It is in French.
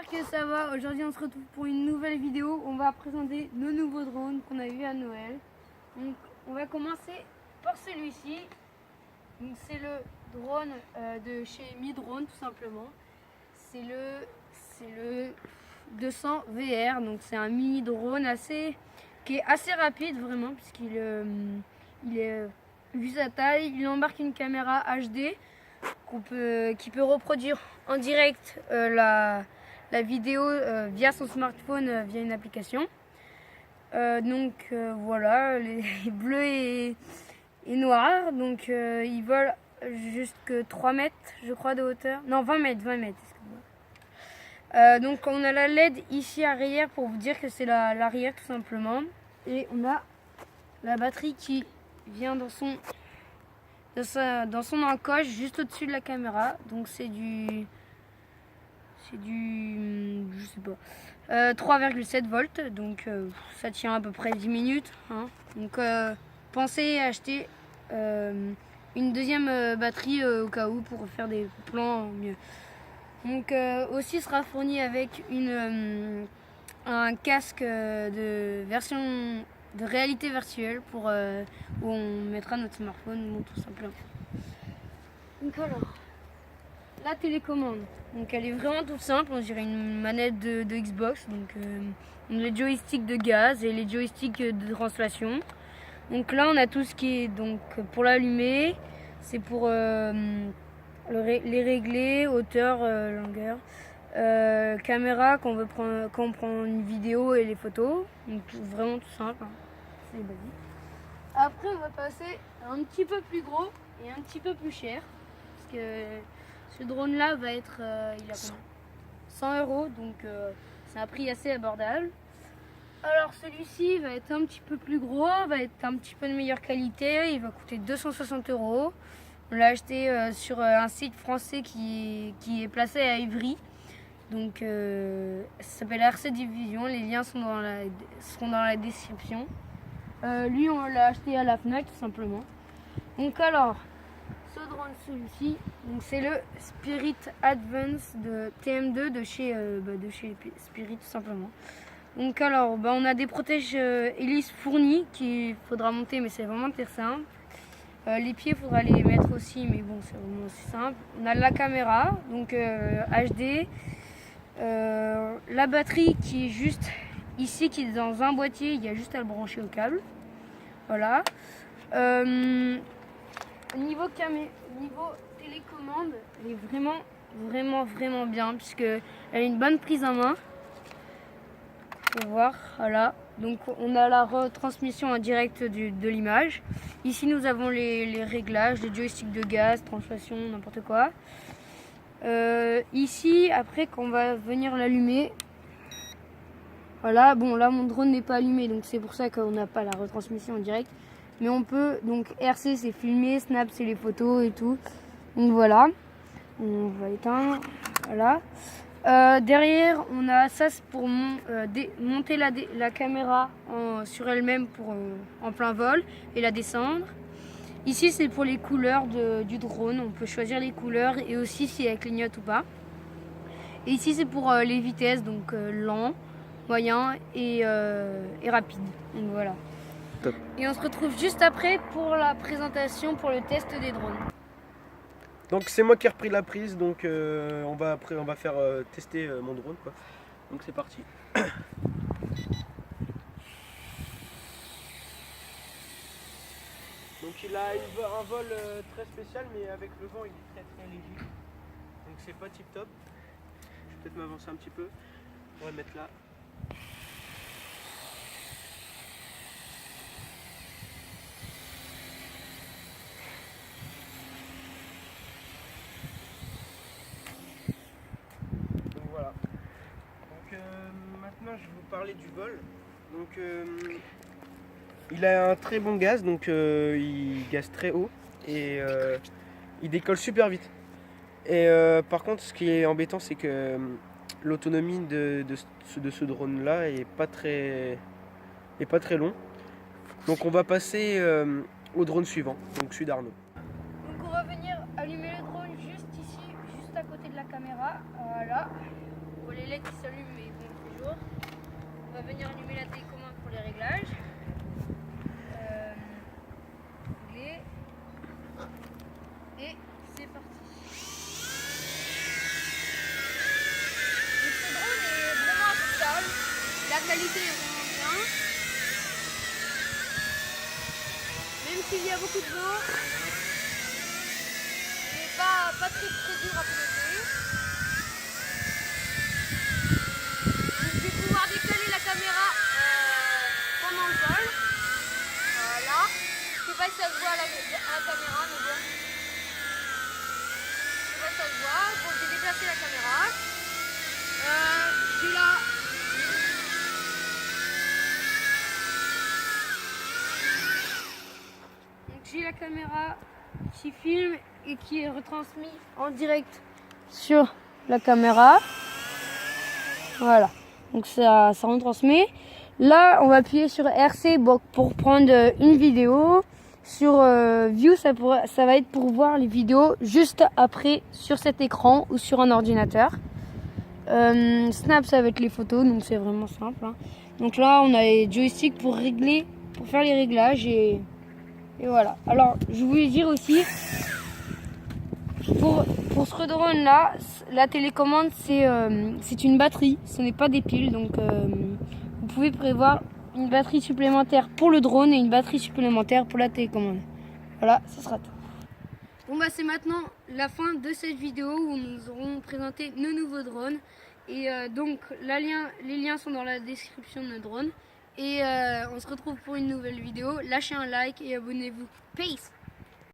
j'espère que ça va. Aujourd'hui on se retrouve pour une nouvelle vidéo. On va présenter nos nouveaux drones qu'on a eu à Noël. Donc on va commencer par celui-ci. C'est le drone de chez Mi-Drone tout simplement. C'est le 200 VR. Donc c'est un mini drone qui est assez rapide vraiment puisqu'il est vu sa taille, il embarque une caméra HD qui peut reproduire en direct la vidéo via son smartphone via une application. Voilà, les bleus et noirs. Donc ils volent jusqu'à 3 mètres je crois de hauteur. Non, 20 mètres, excusez-moi. Donc on a la LED ici arrière pour vous dire que c'est l'arrière tout simplement. Et on a la batterie qui vient dans son encoche juste au-dessus de la caméra. Donc c'est du je sais pas 3,7 volts. Donc ça tient à peu près 10 minutes hein. Donc pensez à acheter une deuxième batterie au cas où pour faire des plans mieux. Donc aussi sera fourni avec un casque de version de réalité virtuelle pour où on mettra notre smartphone tout simplement. Donc alors, la télécommande, donc elle est vraiment toute simple, on dirait une manette de Xbox. Donc les joysticks de gaz et les joysticks de translation. Donc là on a tout ce qui est donc pour l'allumer, c'est pour les régler, hauteur, longueur. Caméra quand on prend une vidéo et les photos. Donc vraiment tout simple hein. C'est basique. Après on va passer à un petit peu plus gros et un petit peu plus cher parce que ce drone là va être il a combien 100 €, donc c'est un prix assez abordable. Alors celui-ci va être un petit peu plus gros, va être un petit peu de meilleure qualité, il va coûter 260 €. On l'a acheté sur un site français qui est placé à Ivry. Donc ça s'appelle RC Division, les liens seront dans la description. Lui on l'a acheté à la Fnac tout simplement. Donc alors, ce drone celui-ci, c'est le Spirit Advance de TM2 de chez Spirit tout simplement. Donc alors on a des protèges hélices fournis qu'il faudra monter, mais c'est vraiment très simple. Les pieds il faudra les mettre aussi, mais bon c'est vraiment aussi simple. On a la caméra donc HD. La batterie qui est juste ici, qui est dans un boîtier, il y a juste à le brancher au câble. Voilà. Niveau télécommande, elle est vraiment bien puisque elle a une bonne prise en main. Vous pouvez voir, voilà. Donc on a la retransmission en direct de l'image. Ici nous avons les réglages, les joysticks de gaz, translation, n'importe quoi. Ici, après, quand on va venir l'allumer, voilà, bon là mon drone n'est pas allumé, donc c'est pour ça qu'on n'a pas la retransmission en direct. Mais on peut, donc RC c'est filmer, Snap c'est les photos et tout. Donc voilà, on va éteindre, voilà. Derrière, on a ça pour monter la caméra sur elle-même en plein vol et la descendre. Ici, c'est pour les couleurs du drone. On peut choisir les couleurs et aussi si elle clignote ou pas. Et ici, c'est pour les vitesses, donc lent, moyen et rapide. Donc voilà. Top. Et on se retrouve juste après pour la présentation, pour le test des drones. Donc c'est moi qui ai repris la prise, donc on va faire tester mon drone quoi. Donc c'est parti. Donc il a un vol très spécial, mais avec le vent il est très léger. Donc c'est pas tip top. Je vais peut-être m'avancer un petit peu. On va le mettre là. Donc voilà. Donc maintenant je vais vous parler du vol. Donc il a un très bon gaz, donc il gaze très haut et il décolle super vite. Et par contre, ce qui est embêtant, c'est que l'autonomie de ce drone là est pas très long. Donc on va passer au drone suivant, donc celui d'Arnaud. Donc on va venir allumer le drone juste ici, juste à côté de la caméra. Voilà. On voit les LED qui venir allumer la télécommande pour les réglages. Régler. Et c'est parti. Donc ce drone est vraiment assez stable. La qualité est vraiment bien. Même s'il y a beaucoup de vent, il n'est pas très dur à piloter. Donc, je vais pouvoir décaler la caméra pendant le vol. Voilà. Je ne sais pas si ça se voit à la caméra, mais bon. Je sais pas si ça se voit. Bon, je vais déplacer la caméra. J'ai là. Donc j'ai la caméra qui filme et qui est retransmise en direct sur la caméra. Voilà. Donc ça retransmet. Là, on va appuyer sur RC pour prendre une vidéo. Sur View, ça va être pour voir les vidéos juste après sur cet écran ou sur un ordinateur. Snap, ça va être les photos, donc c'est vraiment simple. Hein. Donc là, on a les joysticks pour régler, pour faire les réglages et voilà. Alors, je voulais dire aussi, pour ce drone là, la télécommande c'est une batterie, ce n'est pas des piles, donc vous pouvez prévoir une batterie supplémentaire pour le drone et une batterie supplémentaire pour la télécommande. Voilà, ce sera tout. Bon bah c'est maintenant la fin de cette vidéo où nous aurons présenté nos nouveaux drones. Et donc les liens sont dans la description de nos drones. Et on se retrouve pour une nouvelle vidéo. Lâchez un like et abonnez-vous. Peace!